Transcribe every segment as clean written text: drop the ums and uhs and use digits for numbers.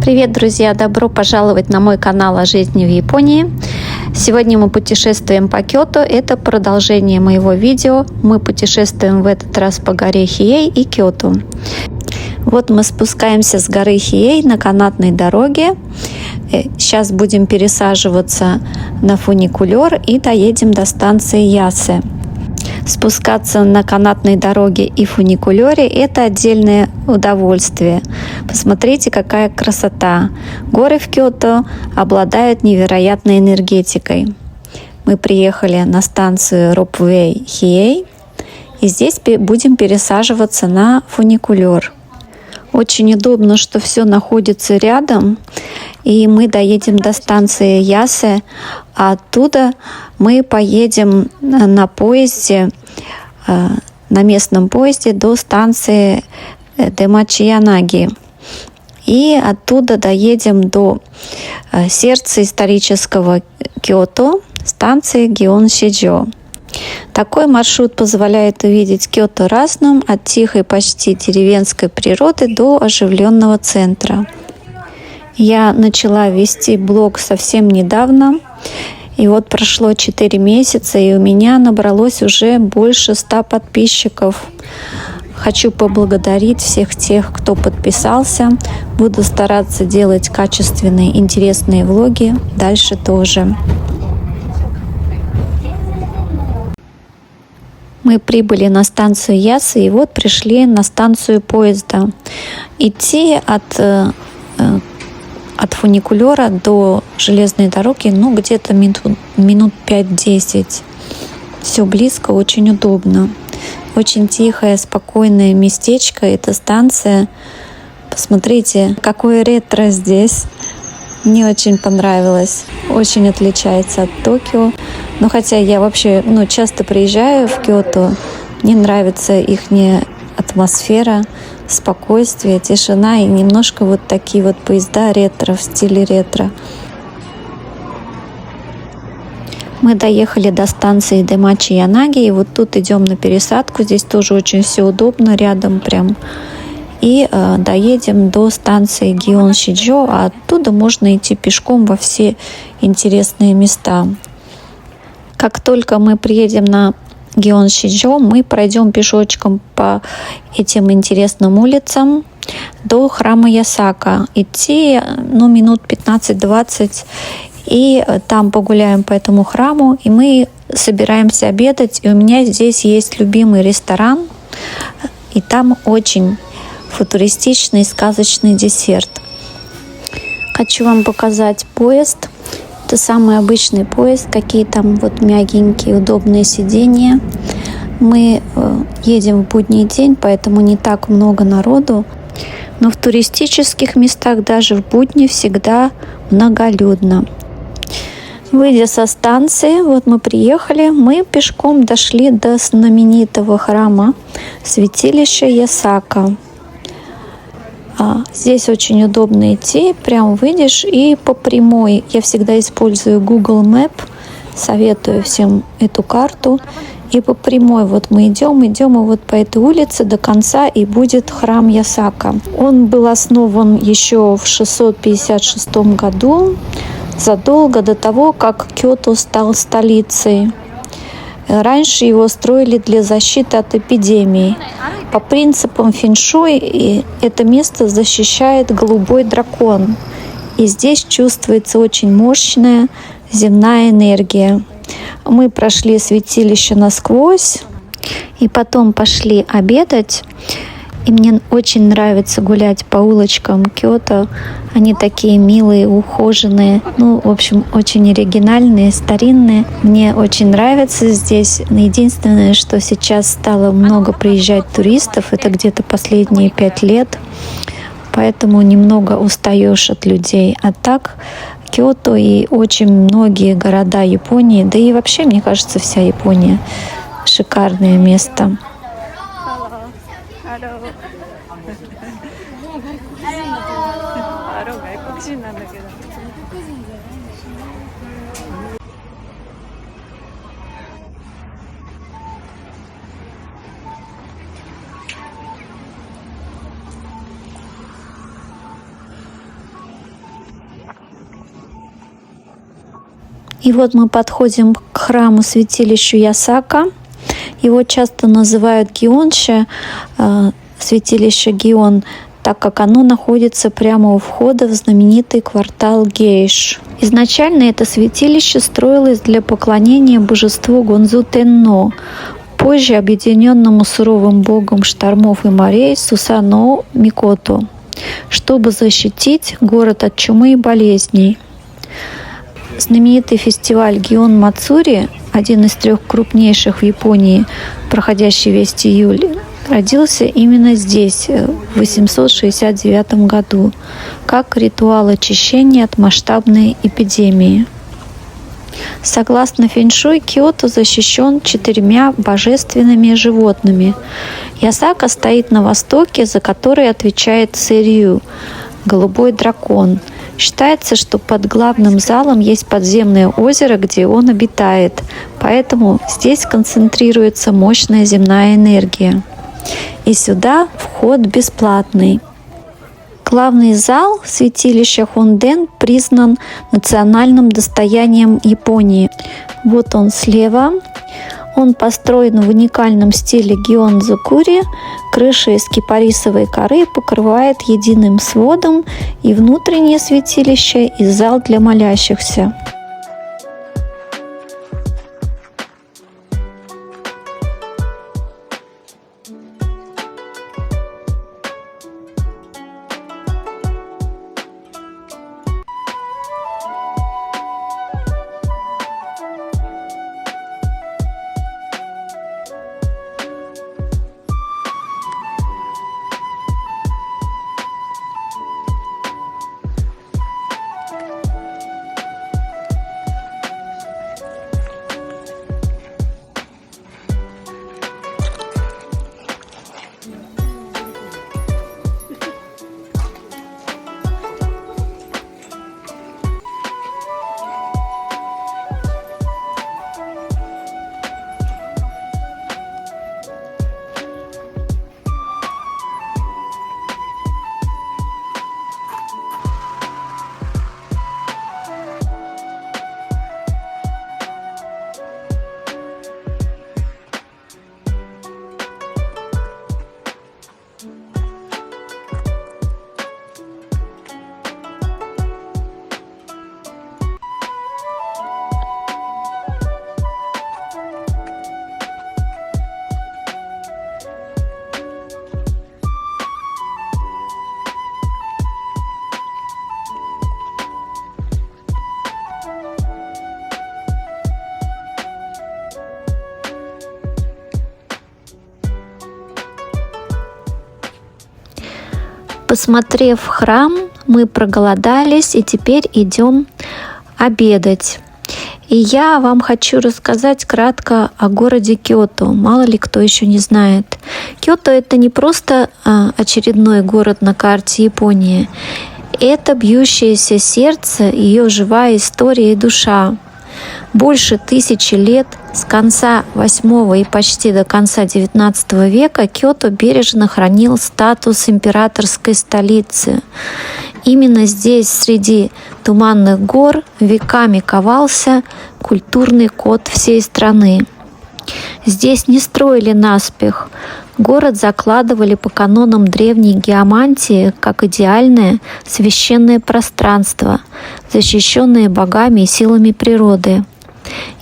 Привет, друзья! Добро пожаловать на мой канал о жизни в Японии. Сегодня мы путешествуем по Кёто. Это продолжение моего видео. Мы путешествуем в этот раз по горе Хиэй и Кёто. Вот мы спускаемся с горы Хиэй на канатной дороге. Сейчас будем пересаживаться на фуникулер и доедем до станции Ясе. Спускаться на канатной дороге и фуникулере – это отдельное удовольствие. Посмотрите, какая красота! Горы в Кёто обладают невероятной энергетикой. Мы приехали на станцию Ропвей Хиэй, и здесь будем пересаживаться на фуникулер. Очень удобно, что все находится рядом, и мы доедем до станции Ясе, а оттуда мы поедем на поезде, на местном поезде до станции Дэмачиянаги. И оттуда доедем до сердца исторического Кёто, станции Гионшиджо. Такой маршрут позволяет увидеть Кёто разным, от тихой, почти деревенской природы до оживленного центра. Я начала вести блог совсем недавно, и вот прошло 4 месяца, и у меня набралось уже больше 100 подписчиков. Хочу поблагодарить всех тех, кто подписался. Буду стараться делать качественные, интересные влоги дальше тоже. Мы прибыли на станцию Ясы и вот пришли на станцию поезда. Идти от фуникулера до железной дороги, где-то минут 5-10. Все близко, очень удобно. Очень тихое, спокойное местечко. Эта станция. Посмотрите, какое ретро здесь. Мне очень понравилось. Очень отличается от Токио. Но хотя я вообще часто приезжаю в Кёто, мне нравится ихняя атмосфера, спокойствие, тишина и немножко вот такие вот поезда ретро, в стиле ретро. Мы доехали до станции Дэмачиянаги, и вот тут идем на пересадку. Здесь тоже очень все удобно, рядом прям. И доедем до станции Гионшиджо, а оттуда можно идти пешком во все интересные места. Как только мы приедем на Гионшиджо, мы пройдем пешочком по этим интересным улицам до храма Ясака. Идти минут 15-20, и там погуляем по этому храму, и мы собираемся обедать. И у меня здесь есть любимый ресторан, и там очень футуристичный сказочный десерт. Хочу вам показать поезд. Это самый обычный поезд, какие там вот мягенькие, удобные сиденья. Мы едем в будний день, поэтому не так много народу. Но в туристических местах даже в будни всегда многолюдно. Выйдя со станции, вот мы приехали, мы пешком дошли до знаменитого храма святилища Ясака. Здесь очень удобно идти, прям выйдешь и по прямой. Я всегда использую Google Map, советую всем эту карту. И по прямой вот мы идем и вот по этой улице до конца, и будет храм Ясака. Он был основан еще в 656 году, задолго до того, как Кёто стал столицей. Раньше его строили для защиты от эпидемий. По принципам фэншуй это место защищает голубой дракон. И здесь чувствуется очень мощная земная энергия. Мы прошли святилище насквозь и потом пошли обедать. И мне очень нравится гулять по улочкам Кёто. Они такие милые, ухоженные, в общем, очень оригинальные, старинные. Мне очень нравится здесь. Единственное, что сейчас стало много приезжать туристов, это где-то последние 5 лет. Поэтому немного устаешь от людей. А так Кёто и очень многие города Японии, да и вообще, мне кажется, вся Япония шикарное место. И вот мы подходим к храму-святилищу Ясака. Его часто называют Гионша, святилище Гион, так как оно находится прямо у входа в знаменитый квартал Гейш. Изначально это святилище строилось для поклонения божеству Гонзу Тенно, позже объединенному суровым богом штормов и морей Сусано Микото, чтобы защитить город от чумы и болезней. Знаменитый фестиваль Гион Мацури, один из 3 крупнейших в Японии, проходящий весь июль, родился именно здесь, в 869 году, как ритуал очищения от масштабной эпидемии. Согласно фэншуй, Киото защищен 4 божественными животными. Ясака стоит на востоке, за который отвечает Сэрью, голубой дракон. Считается, что под главным залом есть подземное озеро, где он обитает, поэтому здесь концентрируется мощная земная энергия. И сюда вход бесплатный. Главный зал святилища Хонден признан национальным достоянием Японии. Вот он слева. Он построен в уникальном стиле гион-дзукури. Крыша из кипарисовой коры покрывает единым сводом и внутреннее святилище, и зал для молящихся. Посмотрев храм, мы проголодались и теперь идем обедать. И я вам хочу рассказать кратко о городе Киото. Мало ли кто еще не знает. Киото — это не просто очередной город на карте Японии. Это бьющееся сердце, ее живая история и душа. Больше 1000 лет, с конца VIII и почти до конца XIX века, Киото бережно хранил статус императорской столицы. Именно здесь, среди туманных гор, веками ковался культурный код всей страны. Здесь не строили наспех. Город закладывали по канонам древней геомантии как идеальное священное пространство, защищенное богами и силами природы.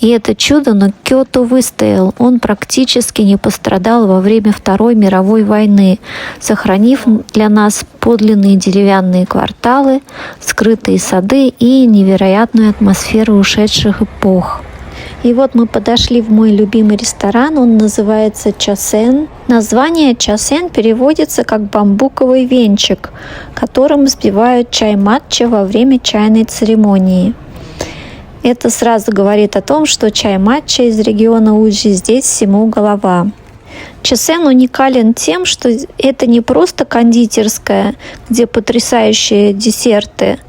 И это чудо, но Киото выстоял. Он практически не пострадал во время Второй мировой войны, сохранив для нас подлинные деревянные кварталы, скрытые сады и невероятную атмосферу ушедших эпох. И вот мы подошли в мой любимый ресторан, он называется Часен. Название Часен переводится как «бамбуковый венчик», которым взбивают чай матча во время чайной церемонии. Это сразу говорит о том, что чай матча из региона Уджи здесь всему голова. Часен уникален тем, что это не просто кондитерская, где потрясающие десерты.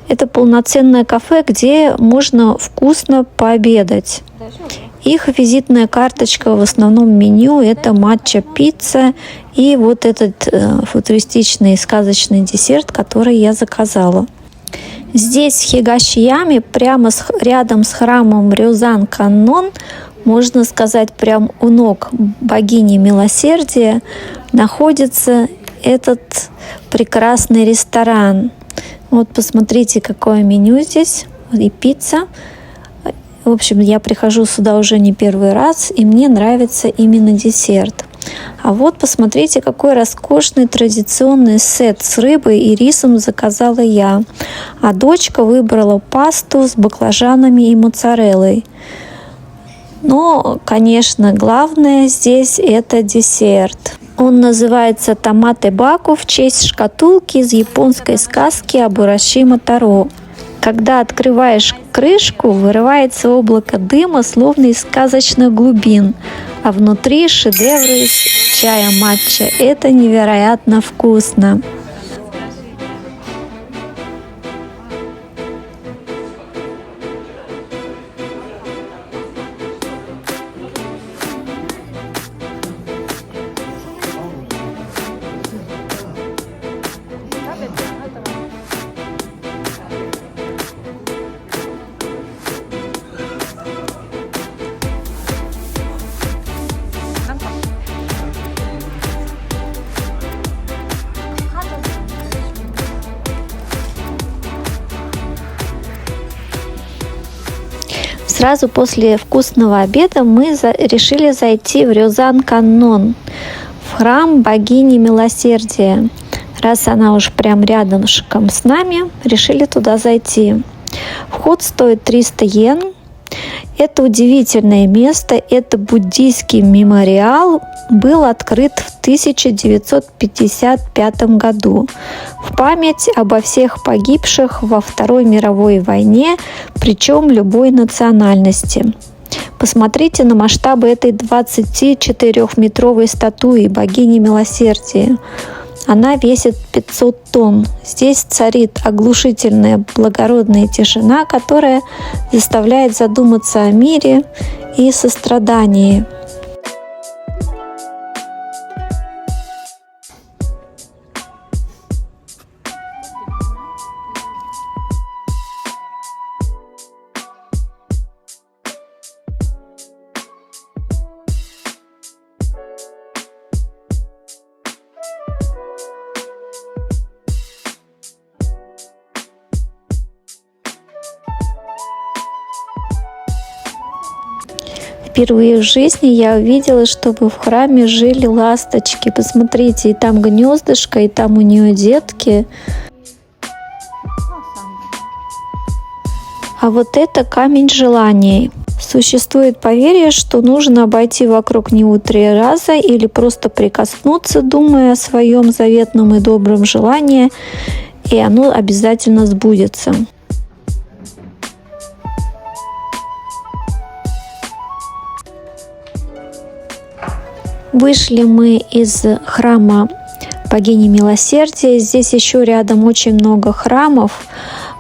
Это полноценное кафе, где можно вкусно пообедать. Их визитная карточка в основном меню — это матча-пицца и вот этот футуристичный сказочный десерт, который я заказала. Здесь, в Хигашияме, прямо рядом с храмом Рёзан Каннон, можно сказать, прям у ног богини милосердия, находится этот прекрасный ресторан. Вот посмотрите, какое меню здесь. И пицца. В общем, я прихожу сюда уже не первый раз, и мне нравится именно десерт. А вот посмотрите, какой роскошный традиционный сет с рыбой и рисом заказала я. А дочка выбрала пасту с баклажанами и моцареллой. Но, конечно, главное здесь это десерт. Он называется томате баку в честь шкатулки из японской сказки об Урашима Таро. Когда открываешь крышку, вырывается облако дыма, словно из сказочных глубин, а внутри шедевры из чая матча. Это невероятно вкусно. Сразу после вкусного обеда мы решили зайти в Рёзан Каннон, в храм богини милосердия. Раз она уж прям рядышком с нами, решили туда зайти. Вход стоит 300 йен. Это удивительное место, это буддийский мемориал, был открыт в 1955 году в память обо всех погибших во Второй мировой войне, причем любой национальности. Посмотрите на масштабы этой 24-метровой статуи богини милосердия. Она весит 500 тонн. Здесь царит оглушительная благородная тишина, которая заставляет задуматься о мире и сострадании. Впервые в жизни я увидела, чтобы в храме жили ласточки. Посмотрите, и там гнездышко, и там у нее детки. А вот это камень желаний. Существует поверье, что нужно обойти вокруг него 3 раза или просто прикоснуться, думая о своем заветном и добром желании, и оно обязательно сбудется. Вышли мы из храма богини милосердия. Здесь еще рядом очень много храмов,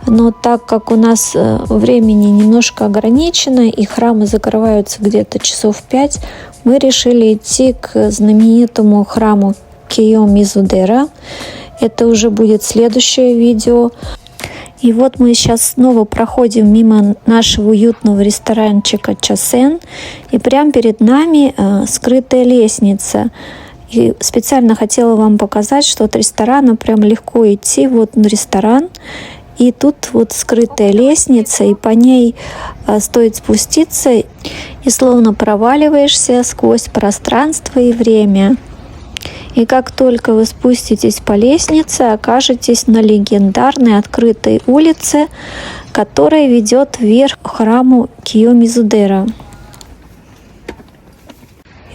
но так как у нас времени немножко ограничено и храмы закрываются где-то часов 5, мы решили идти к знаменитому храму Кийомизудера. Это уже будет следующее видео. И вот мы сейчас снова проходим мимо нашего уютного ресторанчика Часен, и прямо перед нами скрытая лестница. И специально хотела вам показать, что от ресторана прям легко идти. Вот ресторан, и тут вот скрытая лестница, и по ней стоит спуститься, и словно проваливаешься сквозь пространство и время. И как только вы спуститесь по лестнице, окажетесь на легендарной открытой улице, которая ведет вверх к храму Кийомизудера.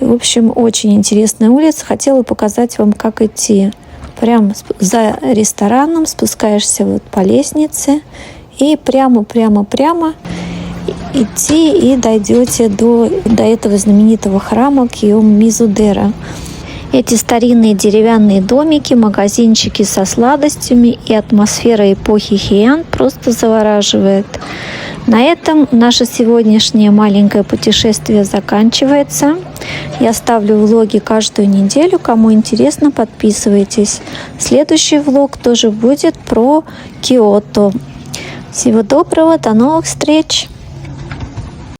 И, в общем, очень интересная улица. Хотела показать вам, как идти. Прямо за рестораном спускаешься вот по лестнице и прямо идти, и дойдете до этого знаменитого храма Кийомизудера. Эти старинные деревянные домики, магазинчики со сладостями и атмосфера эпохи Хэйан просто завораживает. На этом наше сегодняшнее маленькое путешествие заканчивается. Я ставлю влоги каждую неделю. Кому интересно, подписывайтесь. Следующий влог тоже будет про Киото. Всего доброго, до новых встреч!